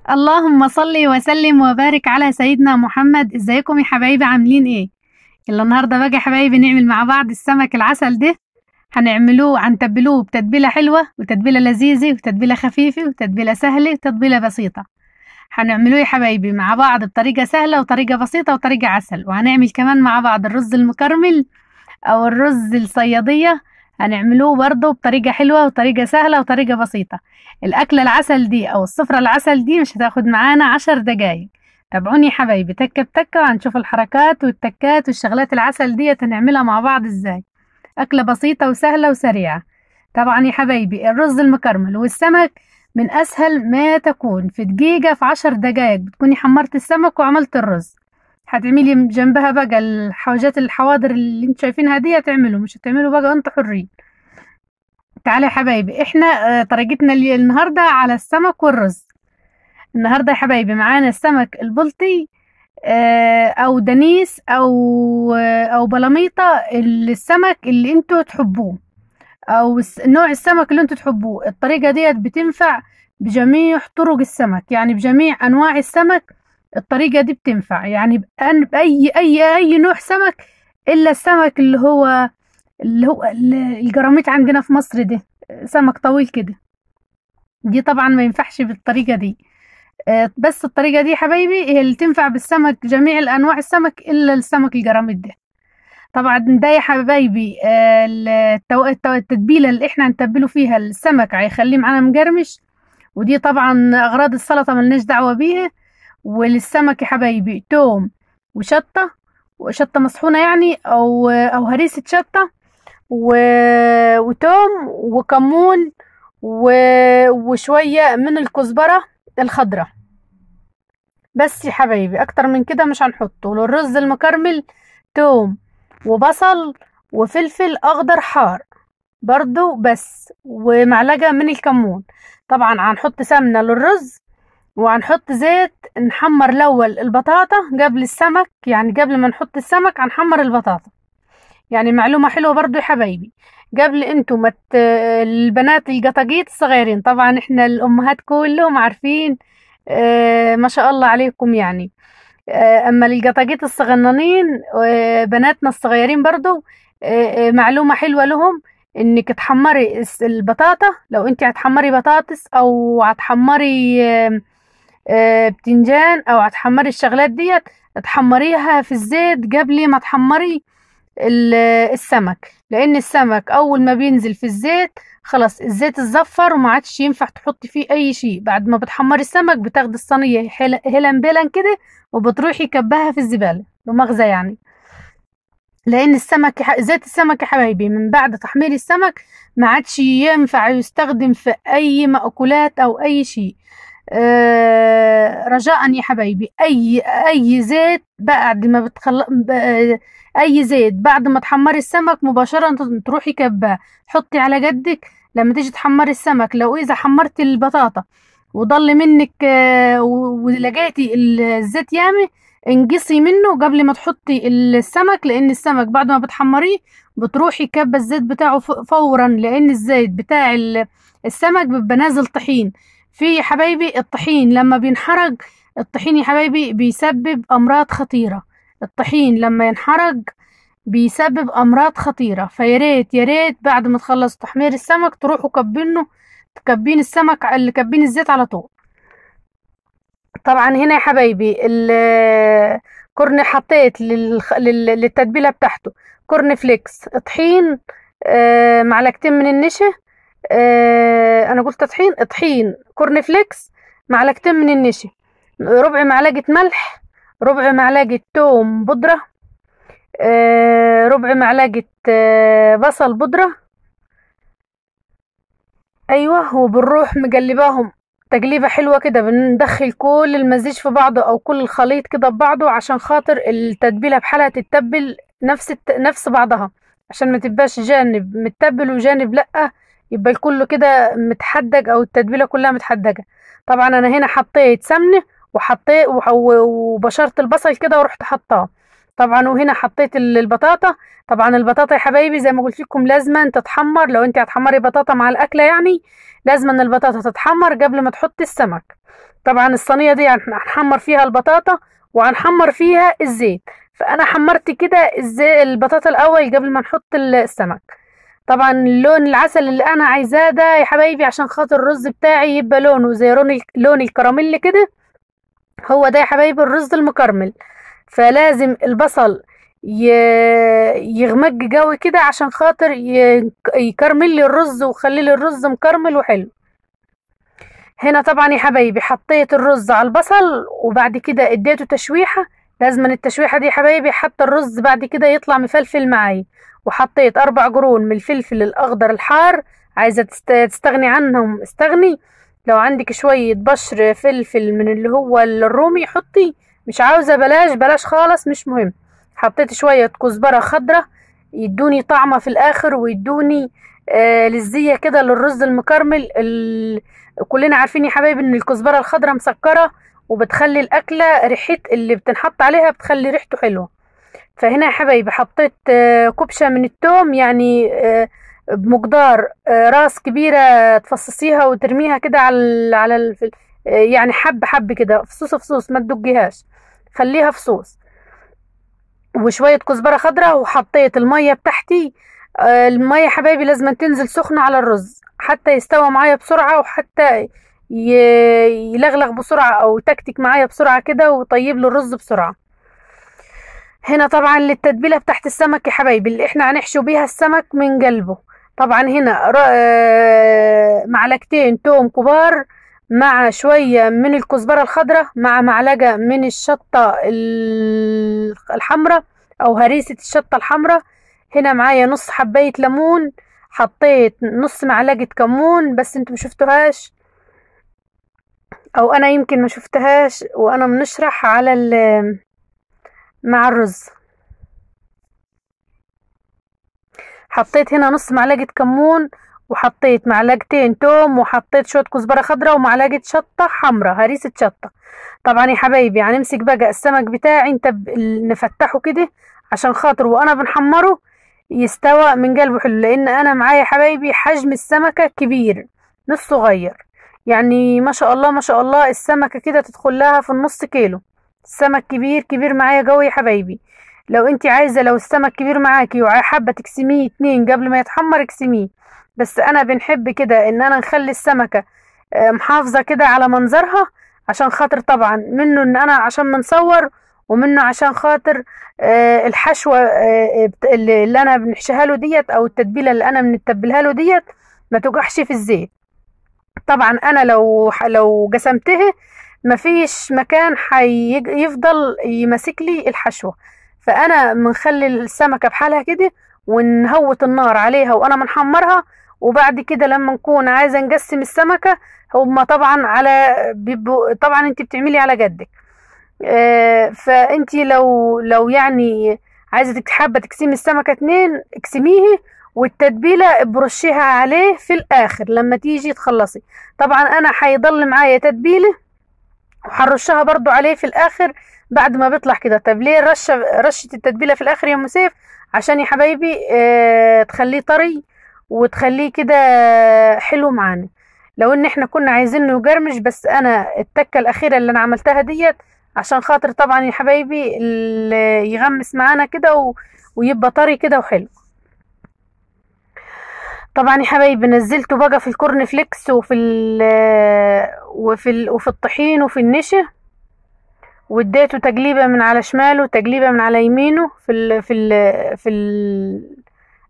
اللهم صل وسلم وبارك على سيدنا محمد. ازيكم يا حبايبي، عاملين ايه؟ يلا النهارده بقى يا حبايبي نعمل مع بعض السمك العسل ده. هنتبلوه بتتبيله حلوه وتتبيله لذيذه وتتبيله خفيفه وتتبيله سهله وتتبيله بسيطه. هنعملوه يا حبايبي مع بعض بطريقه سهله وطريقه بسيطه وطريقه عسل، وهنعمل كمان مع بعض الرز المكرمل او الرز الصياديه. هنعملوه برضه بطريقه حلوه وطريقه سهله وطريقه بسيطه. الاكله العسل دي او السفره العسل دي مش هتاخد معانا 10 دقايق. تابعوني يا حبايبي تكه بتكه، وهنشوف الحركات والتكات والشغلات العسل دي هنعملها مع بعض ازاي. اكله بسيطه وسهله وسريعه. طبعا يا حبايبي الرز المكرمل والسمك من اسهل ما تكون، في دقيقه في 10 دقايق بتكوني حمرت السمك وعملت الرز. هتعملي جنبها بقى الحوادر اللي انتوا شايفينها دي، هتعملوا مش هتعملوا بقى انتوا حرين. تعالوا يا حبايبي احنا طريقتنا النهارده على السمك والرز. النهارده يا حبايبي معانا السمك البلطي، او دنيس او بلاميطه، السمك اللي انتوا تحبوه او نوع السمك اللي انتوا تحبوه. الطريقه ديت بتنفع بجميع طرق السمك، يعني بجميع انواع السمك. الطريقه دي بتنفع يعني باي نوع سمك، الا السمك اللي هو الجراميط عندنا في مصر ده، سمك طويل كده. دي طبعا ما ينفعش بالطريقه دي. بس الطريقه دي حبايبي هي اللي تنفع بالسمك، جميع الانواع السمك الا السمك الجراميط ده. طبعا ده يا حبايبي التتبيله اللي احنا هنتبله فيها السمك هيخليه معانا مجرمش. ودي طبعا اغراض السلطه ملناش دعوه بيها. وللسمك يا حبايبي توم وشطه، وشطه مصحونه يعني او هريسه شطه، وتوم وكمون وشويه من الكزبره الخضراء. بس يا حبايبي اكتر من كده مش هنحطه. للرز المكرمل توم وبصل وفلفل اخضر حار برضو بس، ومعلقة من الكمون. طبعا هنحط سمنة للرز، وهنحط زيت. نحمر الاول البطاطا قبل السمك، يعني قبل ما نحط السمك هنحمر البطاطا. يعني معلومة حلوة برضو يا حبايبي، قبل انتوا البنات القطاقيط الصغيرين، طبعا احنا الامهات كلهم عارفين، ما شاء الله عليكم يعني. اما القطاقيط الصغننين، بناتنا الصغيرين برضو، معلومة حلوة لهم انك تحمري البطاطا. لو انت هتحمري بطاطس او هتحمري بتنجان او هتحمري الشغلات ديت، تحمريها في الزيت قبل ما تحمري السمك، لان السمك اول ما بينزل في الزيت خلاص الزيت اتزفر وما عادش ينفع تحطي فيه اي شيء. بعد ما بتحمري السمك بتاخدي الصينيه هلن بيلن كده وبتروحي كبها في الزباله، بمغزى يعني. لان زيت السمك يا حبايبي من بعد تحمير السمك ما عادش ينفع يستخدم في اي مأكولات او اي شيء. رجاء يا حبايبي اي زيت بعد ما اي زيت بعد ما تحمري السمك مباشرة تروحي كباه، حطي على قدك. لما تيجي تحمري السمك، لو اذا حمرتي البطاطا وضل منك ولقيتي الزيت يامي، انقصي منه قبل ما تحطي السمك، لان السمك بعد ما بتحمريه بتروحي كبه الزيت بتاعه فورا، لان الزيت بتاع السمك بيبقى نازل طحين. في يا حبايبي الطحين لما بينحرق، الطحين يا حبايبي بيسبب امراض خطيرة. الطحين لما ينحرق بيسبب امراض خطيرة. فياريت ياريت بعد ما تخلص تحمير السمك تروحوا تكبين السمك اللي كبين الزيت على طول. طبعا هنا يا حبايبي كورن حطيت للتتبيله بتاعته كورن فليكس، طحين، معلقتين من النشا، انا قلت طحين كورن فليكس، معلقتين من النشا، ربع معلقه ملح، ربع معلقه توم بودره، ربع معلقه بصل بودره. ايوه، وبنروح مقلباهم تقليبة حلوة كده، بندخل كل المزيج في بعضه او كل الخليط كده ببعضه، عشان خاطر التتبيلة بحالها تتبل نفس بعضها، عشان ما تبقاش جانب متبل وجانب لأ، يبقى الكل كده متحدق او التتبيلة كلها متحدقة. طبعا انا هنا حطيت سمنة وحطيت وبشرت البصل كده ورحت حطاه. طبعا وهنا حطيت البطاطا. طبعا البطاطا يا حبايبي زي ما قلت لكم لازم تتحمر، لو انت هتحمري بطاطا مع الاكله يعني لازم ان البطاطا تتحمر قبل ما تحطي السمك. طبعا الصينية دي هنحمر فيها البطاطا وهنحمر فيها الزيت. فانا حمرت كده البطاطا الاول قبل ما نحط السمك. طبعا لون العسل اللي انا عايزاه ده يا حبايبي عشان خاطر الرز بتاعي يبقى لونه زي لون الكراميل كده، هو ده يا حبايبي الرز المكرمل. فلازم البصل يغمق قوي كده عشان خاطر يكرمل لي الرز ويخلي لي الرز مكرمل وحلو. هنا طبعا يا حبايبي حطيت الرز على البصل وبعد كده اديته تشويحة. لازم التشويحة دي يا حبايبي حتى الرز بعد كده يطلع مفلفل معايا. وحطيت 4 قرون من الفلفل الاخضر الحار، عايزة تستغني عنهم استغني. لو عندك شوية بشر فلفل من اللي هو الرومي حطي، مش عاوزة بلاش خالص مش مهم. حطيت شوية كزبرة خضرة يدوني طعمة في الاخر ويدوني لزية كده للرز المكرمل. كلنا عارفين يا حبايبي ان الكزبرة الخضرة مسكرة وبتخلي الاكلة ريحة اللي بتنحط عليها بتخلي ريحته حلوة. فهنا يا حبايبي حطيت كبشة من التوم، يعني بمقدار راس كبيرة تفصصيها وترميها كده يعني حب كده فصوص ما تدقيهاش، خليها فصوص. وشوية كزبرة خضراء. وحطيت المية بتاعتي. المية حبايبي لازم تنزل سخنة على الرز حتى يستوى معايا بسرعة وحتى يلغلغ بسرعة او تكتك معايا بسرعة كده وطيب له الرز بسرعة. هنا طبعا للتتبيلة بتاعت السمك يا حبايبي اللي احنا هنحشو بيها السمك من قلبه. طبعا هنا معلقتين توم كبار مع شوية من الكزبرة الخضراء مع معلقة من الشطة الحمراء او هريسة الشطة الحمراء. هنا معايا نص حباية ليمون، حطيت نص معلقة كمون بس انتوا مشفتوهاش او انا يمكن ما شفتهاش وانا بنشرح على مع الرز. حطيت هنا نص معلقة كمون وحطيت معلقتين توم وحطيت شوية كزبرة خضراء ومعلقة شطة حمراء هريسة شطة. طبعا يا حبايبي هنمسك بقى السمك بتاعي نفتحه كده عشان خاطر وانا بنحمره يستوى من قلبه حلو، لان انا معايا يا حبايبي حجم السمكة كبير مش صغير. يعني ما شاء الله ما شاء الله السمكة كده تدخل لها في النص كيلو. السمك كبير معايا قوي يا حبايبي. لو انت عايزة لو السمك كبير معاكي وحابة تقسميه 2 قبل ما يتحمر اقسميه، بس انا بنحب كده ان انا نخلي السمكة محافظة كده على منظرها عشان خاطر طبعا منه ان انا عشان منصور ومنه عشان خاطر الحشوة اللي انا بنحشيها له ديت او التتبيلة اللي انا بنتبلها له ديت ما توقعش في الزيت. طبعا انا لو قسمته مفيش مكان يفضل يمسك لي الحشوة. فانا بنخلي السمكة بحالها كده ونهوت النار عليها وانا منحمرها. وبعد كده لما نكون عايزة نقسم السمكة هما طبعا طبعا انت بتعملي على قدك. فانت لو يعني عايزة حابة تقسمي السمكة 2 اقسميه والتتبيلة برشيها عليه في الاخر لما تيجي تخلصي. طبعا انا هيضل معايا تتبيلة وهرشها برضو عليه في الاخر بعد ما بيطلع كده. طب ليه رشة التتبيلة في الاخر يا مسيف؟ عشان يا حبايبي تخليه طري وتخليه كده حلو معانا. لو ان احنا كنا عايزينه يقرمش بس انا التكة الاخيرة اللي انا عملتها ديت عشان خاطر طبعا يا حبايبي يغمس معانا كده ويبقى طري كده وحلو. طبعا يا حبايبي نزلته بقى في الكورن فليكس وفي الطحين وفي النشا، واديته تقليبه من على شماله وتقليبه من على يمينه في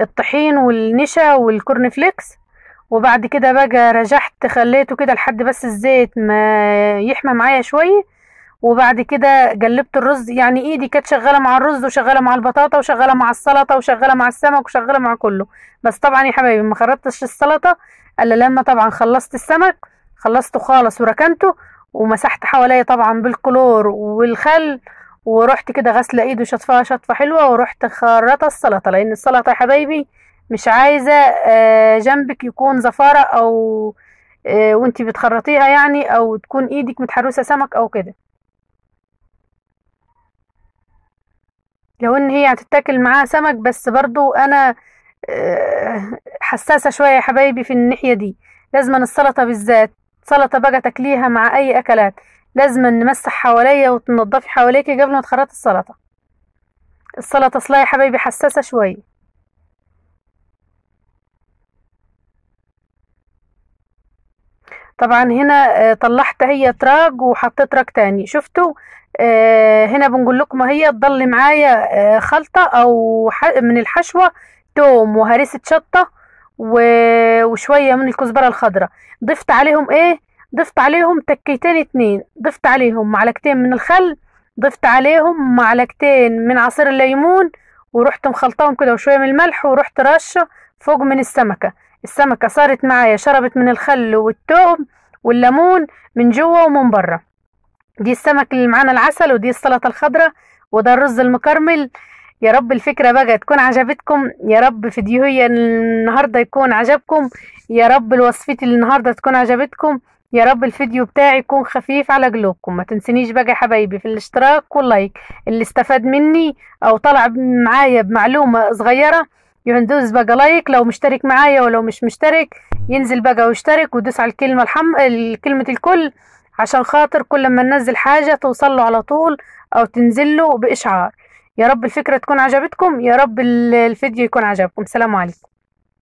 الطحين والنشا والكورن فليكس. وبعد كده بقى رجعت خليته كده لحد بس الزيت ما يحمى معايا شويه. وبعد كده قلبت الرز، يعني ايدي كانت شغاله مع الرز وشغاله مع البطاطا وشغاله مع السلطه وشغاله مع السمك وشغاله مع كله. بس طبعا يا حبايبي ما خرطتش السلطه الا لما طبعا خلصت السمك، خلصته خالص وركنته ومسحت حواليا طبعا بالكلور والخل. ورحت كده غسله ايدي وشطفها شطفه حلوه ورحت خرطه السلطه، لان السلطه يا حبايبي مش عايزه جنبك يكون زفاره او وانتي بتخرطيها يعني او تكون ايدك متحروسه سمك او كده. لو ان هي هتتاكل معاها سمك بس برضو انا حساسة شوية يا حبايبي في الناحية دي. لازم السلطة بالذات سلطة بقى تاكليها مع اي اكلات لازم نمسح حواليا وتنضفي حواليكي قبل ما تخرطي السلطة. السلطة اصلها يا حبايبي حساسة شوية. طبعا هنا طلعت هي تراك وحطيت تراك تاني شفتوا. هنا بنقول لكم هي تضل معايا خلطة او من الحشوة، توم وهريسة شطة وشوية من الكزبرة الخضراء. ضفت عليهم ايه؟ ضفت عليهم تكيتين اتنين، ضفت عليهم معلقتين من الخل، ضفت عليهم معلقتين من عصير الليمون، ورحت مخلطاهم كده وشوية من الملح، ورحت رشة فوق من السمكة. السمكة صارت معايا شربت من الخل والثوم والليمون من جوه ومن بره. دي السمك اللي معانا العسل، ودي السلطة الخضراء، وده الرز المكرمل. يا رب الفكرة بقى تكون عجبتكم، يا رب فيديوهي النهاردة يكون عجبكم، يا رب الوصفتي النهاردة تكون عجبتكم، يا رب الفيديو بتاعي يكون خفيف على قلوبكم. ما تنسنيش بقى يا حبايبي في الاشتراك واللايك. اللي استفاد مني او طلع معايا بمعلومة صغيرة يندوس بقى لايك، لو مشترك معايا ولو مش مشترك ينزل بقى ويشترك ويدوس على الكلمة كلمة الكل، عشان خاطر كل ما ننزل حاجة توصله على طول او تنزله بإشعار. يا رب الفكرة تكون عجبتكم، يا رب الفيديو يكون عجبكم. سلام عليكم.